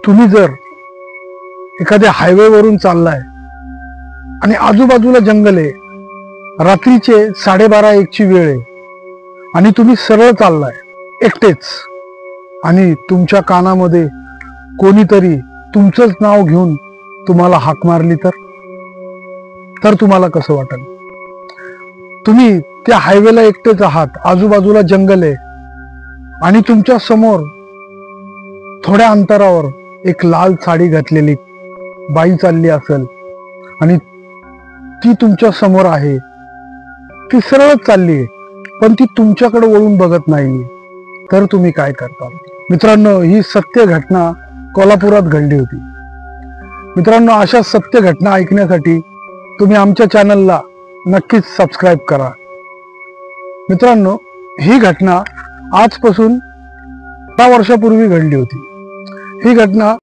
तुम्ही जर एखाद्या हायवेवरून चाललाय आणि आजूबाजूला जंगल आहे, रात्रीचे 12:30-1ची वेळ आहे आणि तुम्ही सरळ चाललाय एकटेच आणि तुमच्या कानामध्ये कोणीतरी तुमचंच नाव घेऊन तुम्हाला हाक मारली तर तुम्हाला कसं वाटेल? तुम्ही त्या हायवेला एकटेच आहात, आजूबाजूला जंगल आहे आणि तुमच्या समोर थोड्या अंतरावर एक लाल साडी घातलेली बाई चालली असेल आणि ती तुमच्या समोर आहे, ती सरळच चालली आहे पण ती तुमच्याकडे वळून बघत नाही, तर तुम्ही काय करता? मित्रांनो, ही सत्य घटना कोल्हापुरात घडली होती. मित्रांनो, अशा सत्य घटना ऐकण्यासाठी तुम्ही आमच्या चॅनलला नक्कीच सबस्क्राईब करा. मित्रांनो, ही घटना आजपासून 10 वर्षापूर्वी घडली होती. ही घटना